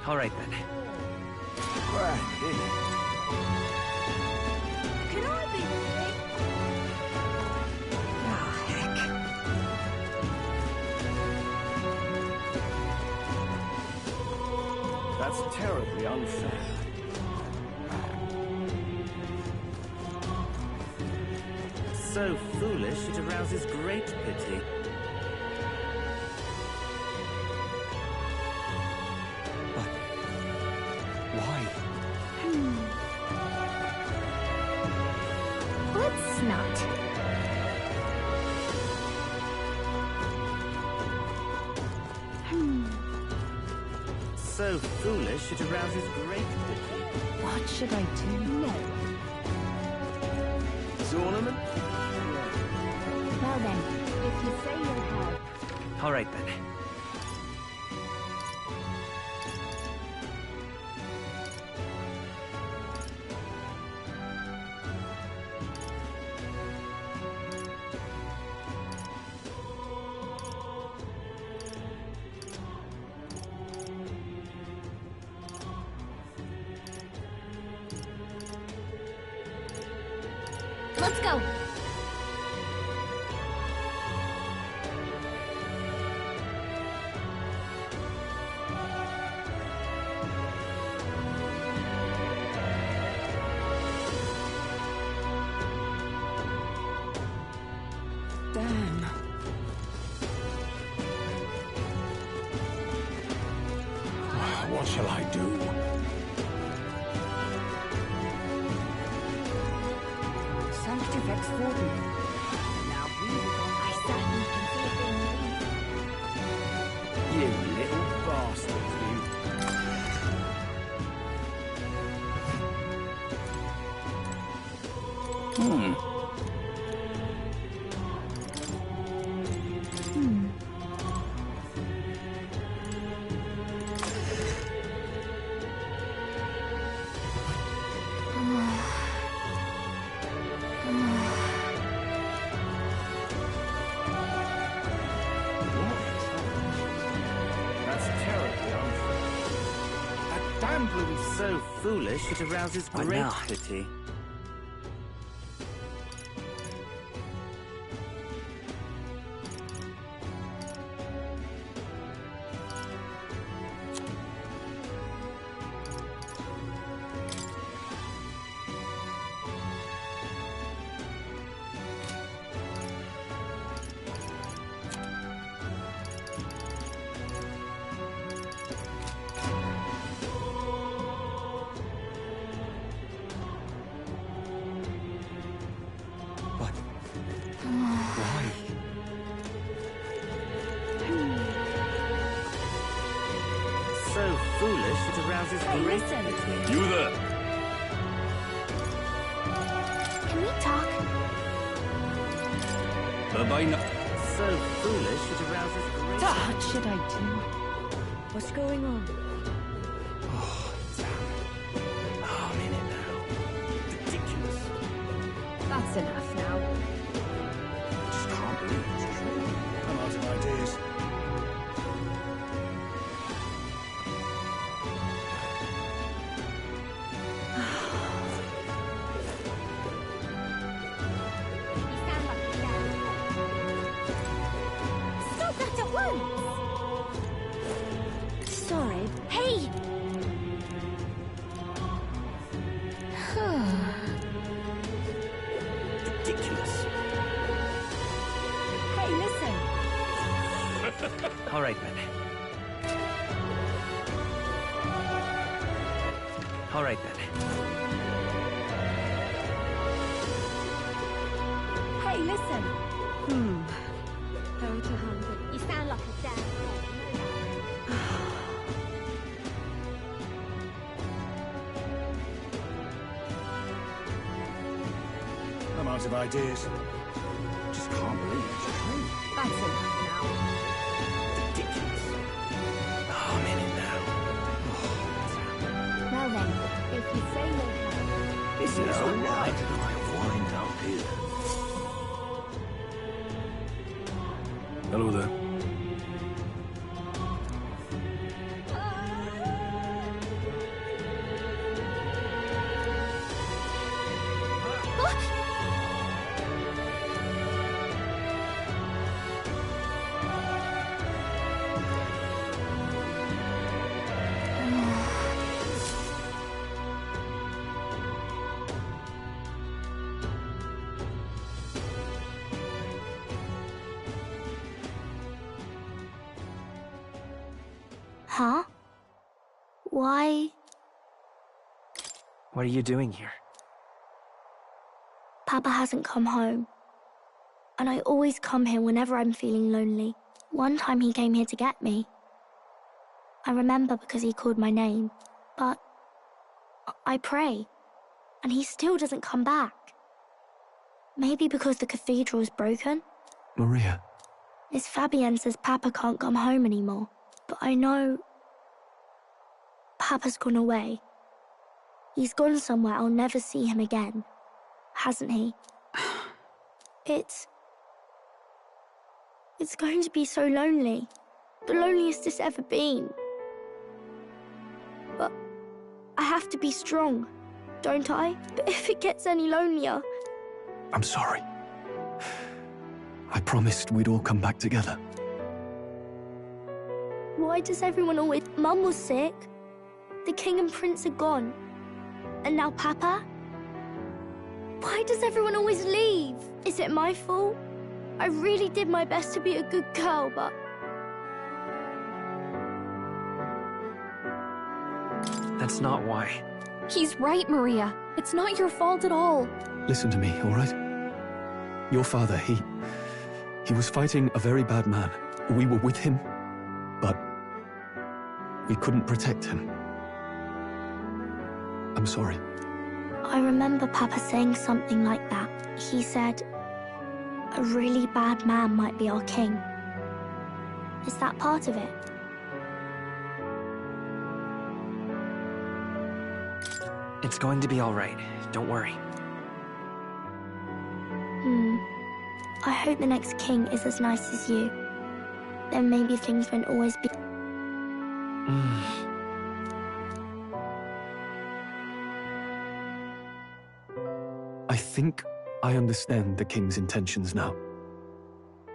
All right then. Can I be with you? Oh, heck. That's terribly unfair. So foolish, it arouses great pity. But why? Let's not. So foolish, it arouses great pity. What should I do? No. Tournament? Well then, if you say you'll help. All right then. Let's go. Damn. What shall I do? Sanctifex Fortin. Now we I certainly can see it being You little bastard, you. That's terribly unfair. That damn blue is So foolish, it arouses What great now? pity. But why? So foolish, it arouses Hey, great listen. pity. You there? Can we talk? So foolish, it arouses great What should I do? What's going on? Oh, damn. I'm in it now. Ridiculous. That's enough now. I just can't believe it's true. I'm out of ideas. You sound like a dad. Stop that at once! Sorry. Hey! ridiculous. Hey, listen. All right then. All right then. Hey, listen. Very to hungry. You sound like a damn I'm out of ideas. Just can't believe it's true. That's enough now. Ridiculous. Oh, I'm in it now. Well then, if you say you'll help. This is all right. Hello there. Huh? Why? What are you doing here? Papa hasn't come home. And I always come here whenever I'm feeling lonely. One time he came here to get me. I remember because he called my name. But I pray, and he still doesn't come back. Maybe because the cathedral's broken? Maria. Miss Fabienne says Papa can't come home anymore. But I know Papa's gone away. He's gone somewhere I'll never see him again. Hasn't he? It's going to be so lonely. The loneliest it's ever been. But I have to be strong, don't I? But if it gets any lonelier... I'm sorry. I promised we'd all come back together. Why does everyone always... Mum was sick. The king and prince are gone. And now Papa? Why does everyone always leave? Is it my fault? I really did my best to be a good girl, but... That's not why. He's right, Maria. It's not your fault at all. Listen to me, all right? Your father, he was fighting a very bad man. We were with him, but we couldn't protect him. I'm sorry. I remember Papa saying something like that. He said, a really bad man might be our king. Is that part of it? It's going to be all right. Don't worry. I hope the next king is as nice as you. Then maybe things won't always be... I think I understand the king's intentions now.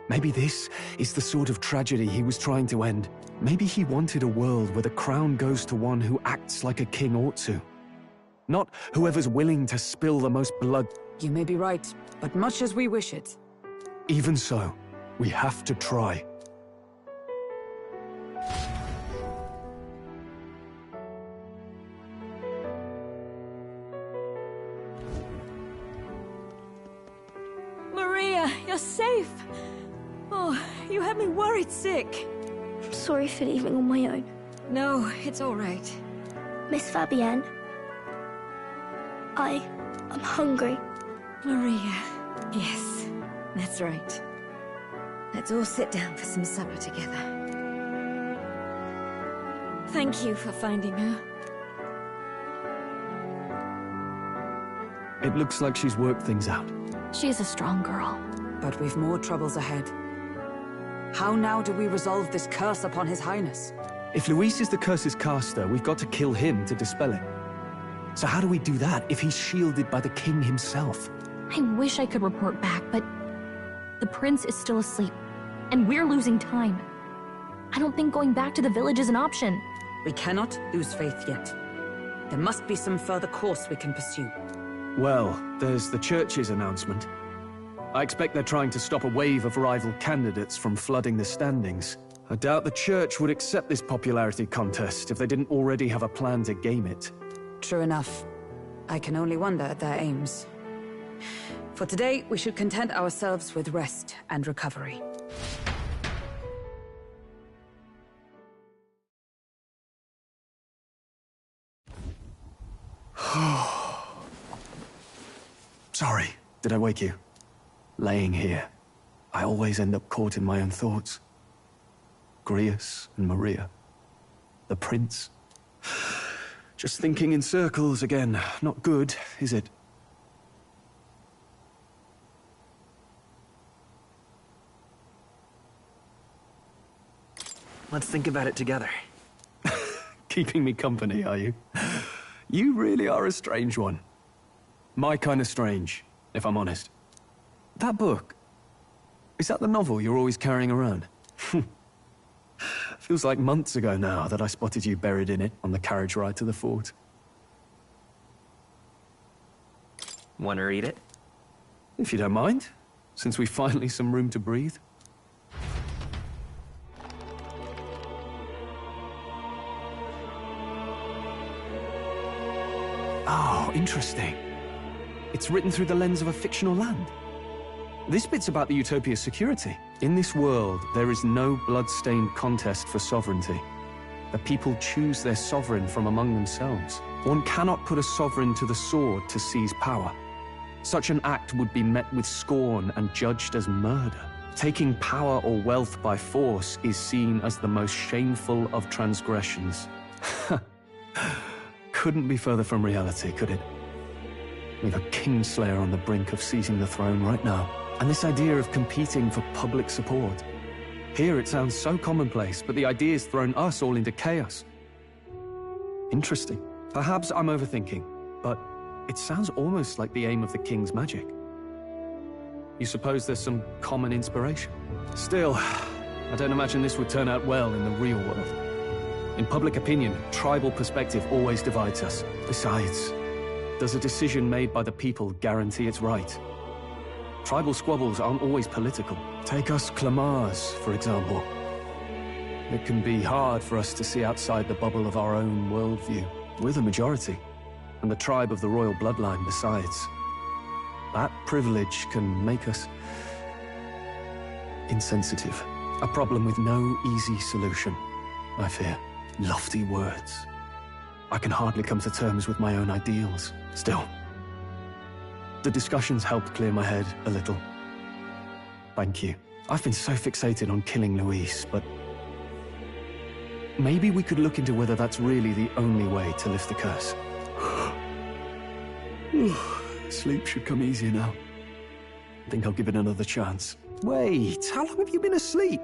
Maybe this is the sort of tragedy he was trying to end. Maybe he wanted a world where the crown goes to one who acts like a king ought to. Not whoever's willing to spill the most blood. You may be right, but much as we wish it. Even so, we have to try. Maria, you're safe! Oh, you had me worried sick. I'm sorry for leaving on my own. No, it's all right. Miss Fabienne, I'm hungry. Maria, yes, that's right. Let's all sit down for some supper together. Thank you for finding her. It looks like she's worked things out. She's a strong girl. But we've more troubles ahead. How now do we resolve this curse upon His Highness? If Luis is the curse's caster, we've got to kill him to dispel it. So how do we do that if he's shielded by the king himself? I wish I could report back, but the prince is still asleep, and we're losing time. I don't think going back to the village is an option. We cannot lose faith yet. There must be some further course we can pursue. Well, there's the church's announcement. I expect they're trying to stop a wave of rival candidates from flooding the standings. I doubt the church would accept this popularity contest if they didn't already have a plan to game it. True enough. I can only wonder at their aims. For today, we should content ourselves with rest and recovery. Sorry, did I wake you? Laying here, I always end up caught in my own thoughts. Grius and Maria. The prince. Just thinking in circles again. Not good, is it? Let's think about it together. Keeping me company, are you? You really are a strange one. My kind of strange, if I'm honest. That book, is that the novel you're always carrying around? Feels like months ago now that I spotted you buried in it on the carriage ride to the fort. Want to read it? If you don't mind, since we've finally some room to breathe. Oh, interesting. It's written through the lens of a fictional land. This bit's about the Utopia's security. In this world, there is no blood-stained contest for sovereignty. The people choose their sovereign from among themselves. One cannot put a sovereign to the sword to seize power. Such an act would be met with scorn and judged as murder. Taking power or wealth by force is seen as the most shameful of transgressions. Couldn't be further from reality, could it? We've a kingslayer on the brink of seizing the throne right now. And this idea of competing for public support. Here it sounds so commonplace, but the idea's thrown us all into chaos. Interesting. Perhaps I'm overthinking, but it sounds almost like the aim of the king's magic. You suppose there's some common inspiration? Still, I don't imagine this would turn out well in the real world. In public opinion, tribal perspective always divides us. Besides, does a decision made by the people guarantee it's right? Tribal squabbles aren't always political. Take us Clamars, for example. It can be hard for us to see outside the bubble of our own worldview. We're the majority, and the tribe of the royal bloodline besides. That privilege can make us insensitive. A problem with no easy solution, I fear. Lofty words. I can hardly come to terms with my own ideals. Still, the discussions helped clear my head a little. Thank you. I've been so fixated on killing Luis, but maybe we could look into whether that's really the only way to lift the curse. Sleep should come easier now. I think I'll give it another chance. Wait, how long have you been asleep?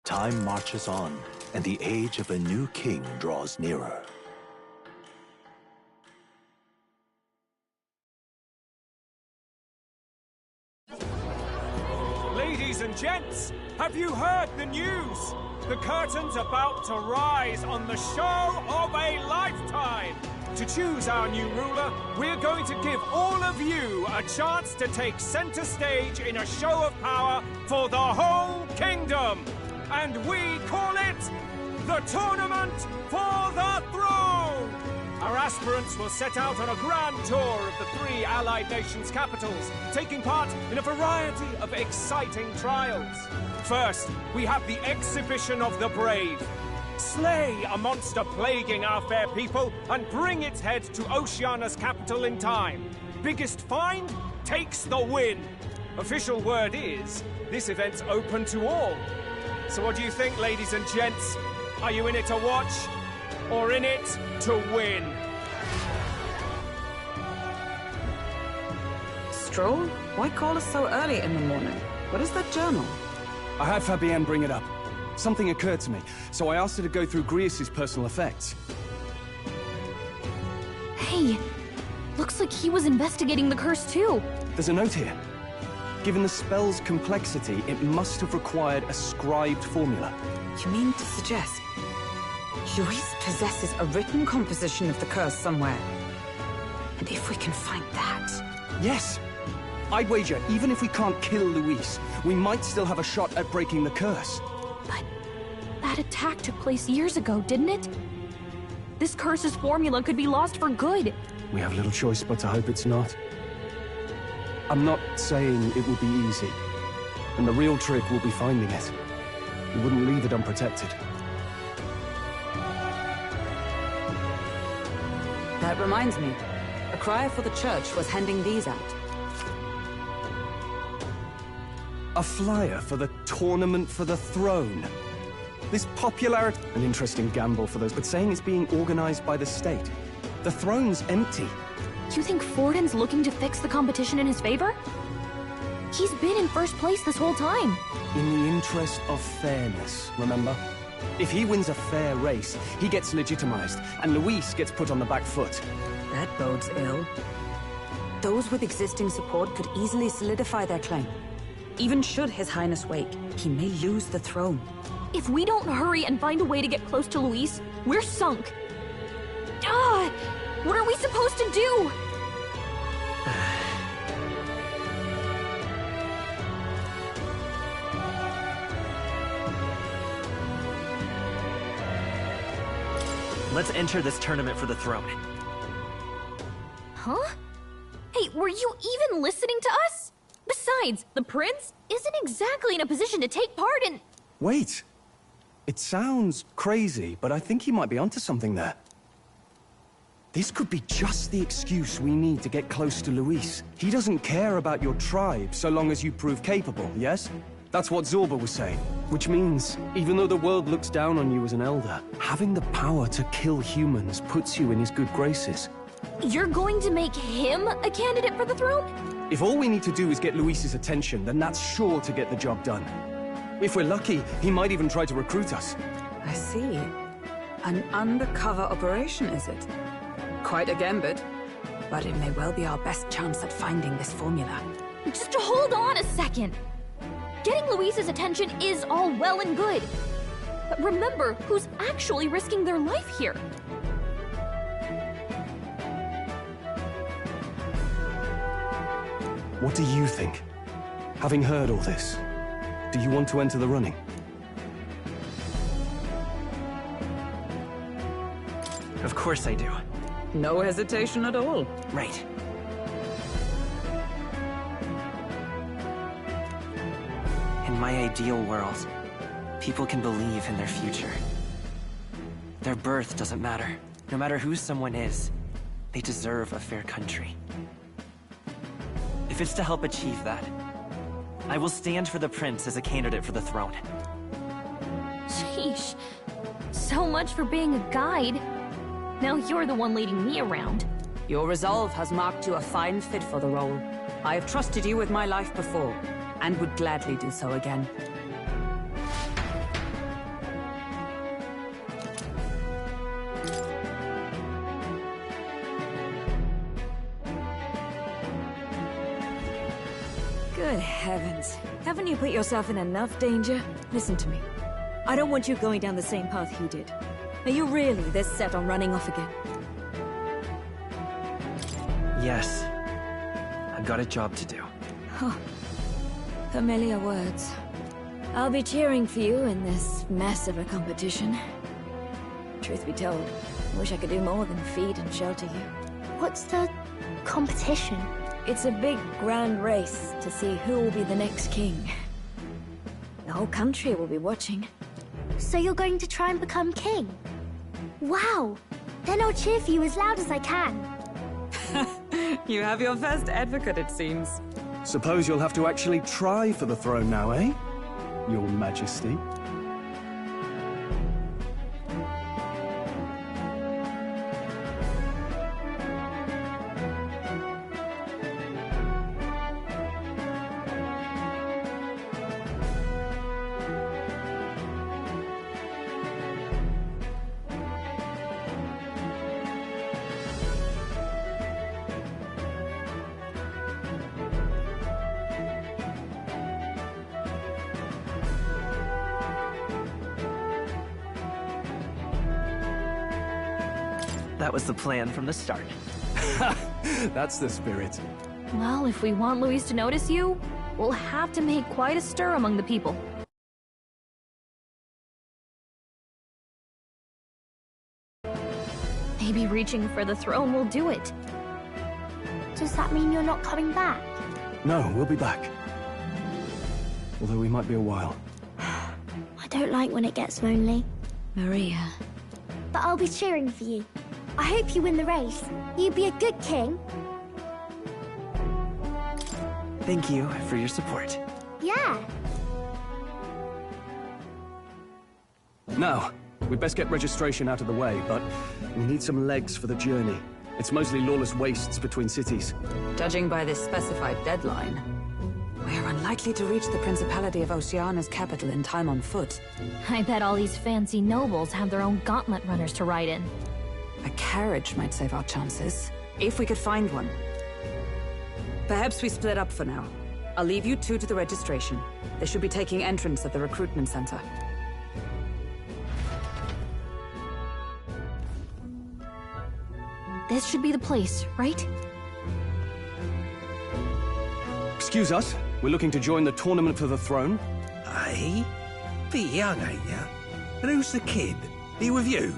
Time marches on, and the age of a new king draws nearer. Ladies and gents, have you heard the news? The curtain's about to rise on the show of a lifetime. To choose our new ruler, we're going to give all of you a chance to take center stage in a show of power for the whole kingdom. And we call it the Tournament for the Throne! Our aspirants will set out on a grand tour of the 3 allied nations' capitals, taking part in a variety of exciting trials. First, we have the Exhibition of the Brave. Slay a monster plaguing our fair people and bring its head to Oceania's capital in time. Biggest find takes the win. Official word is, this event's open to all. So what do you think, ladies and gents? Are you in it to watch, or in it to win? Stroll? Why call us so early in the morning? What is that journal? I had Fabienne bring it up. Something occurred to me, so I asked her to go through Grius' personal effects. Hey, looks like he was investigating the curse too. There's a note here. Given the spell's complexity, it must have required a scribed formula. You mean to suggest Luis possesses a written composition of the curse somewhere? And if we can find that... Yes! I'd wager, even if we can't kill Luis, we might still have a shot at breaking the curse. But that attack took place years ago, didn't it? This curse's formula could be lost for good. We have little choice but to hope it's not. I'm not saying it will be easy, and the real trick will be finding it. We wouldn't leave it unprotected. That reminds me. A crier for the church was handing these out. A flyer for the Tournament for the Throne. This popularity... An interesting gamble for those, but saying it's being organized by the state. The throne's empty. Do you think Forden's looking to fix the competition in his favor? He's been in first place this whole time. In the interest of fairness, remember? If he wins a fair race, he gets legitimized, and Luis gets put on the back foot. That bodes ill. Those with existing support could easily solidify their claim. Even should His Highness wake, he may lose the throne. If we don't hurry and find a way to get close to Luis, we're sunk. Ah! What are we supposed to do? Let's enter this tournament for the throne. Huh? Hey, were you even listening to us? Besides, the prince isn't exactly in a position to take part in... Wait. It sounds crazy, but I think he might be onto something there. This could be just the excuse we need to get close to Luis. He doesn't care about your tribe so long as you prove capable, yes? That's what Zorba was saying. Which means, even though the world looks down on you as an elder, having the power to kill humans puts you in his good graces. You're going to make him a candidate for the throne? If all we need to do is get Luis's attention, then that's sure to get the job done. If we're lucky, he might even try to recruit us. I see. An undercover operation, is it? Quite a gambit, but it may well be our best chance at finding this formula. Just hold on a second. Getting Luis's attention is all well and good. But remember who's actually risking their life here. What do you think? Having heard all this, do you want to enter the running? Of course I do. No hesitation at all. Right. In my ideal world, people can believe in their future. Their birth doesn't matter. No matter who someone is, they deserve a fair country. If it's to help achieve that, I will stand for the prince as a candidate for the throne. Sheesh. So much for being a guide. Now you're the one leading me around. Your resolve has marked you a fine fit for the role. I have trusted you with my life before, and would gladly do so again. Good heavens. Haven't you put yourself in enough danger? Listen to me. I don't want you going down the same path he did. Are you really this set on running off again? Yes. I've got a job to do. Huh. Familiar words. I'll be cheering for you in this mess of a competition. Truth be told, I wish I could do more than feed and shelter you. What's the competition? It's a big, grand race to see who will be the next king. The whole country will be watching. So you're going to try and become king? Wow! Then I'll cheer for you as loud as I can. You have your first advocate, it seems. Suppose you'll have to actually try for the throne now, eh? Your Majesty. That was the plan from the start. That's the spirit. Well, if we want Luis to notice you, we'll have to make quite a stir among the people. Maybe reaching for the throne will do it. Does that mean you're not coming back? No, we'll be back. Although we might be a while. I don't like when it gets lonely. Maria. But I'll be cheering for you. I hope you win the race. You'd be a good king. Thank you for your support. Yeah. Now, we'd best get registration out of the way, but we need some legs for the journey. It's mostly lawless wastes between cities. Judging by this specified deadline, we're unlikely to reach the Principality of Oceana's capital in time on foot. I bet all these fancy nobles have their own gauntlet runners to ride in. A carriage might save our chances, if we could find one. Perhaps we split up for now. I'll leave you two to the registration. They should be taking entrance at the recruitment center. This should be the place, right? Excuse us, we're looking to join the Tournament for the Throne. Aye? Bit young, ain't ya? And who's the kid? He with you?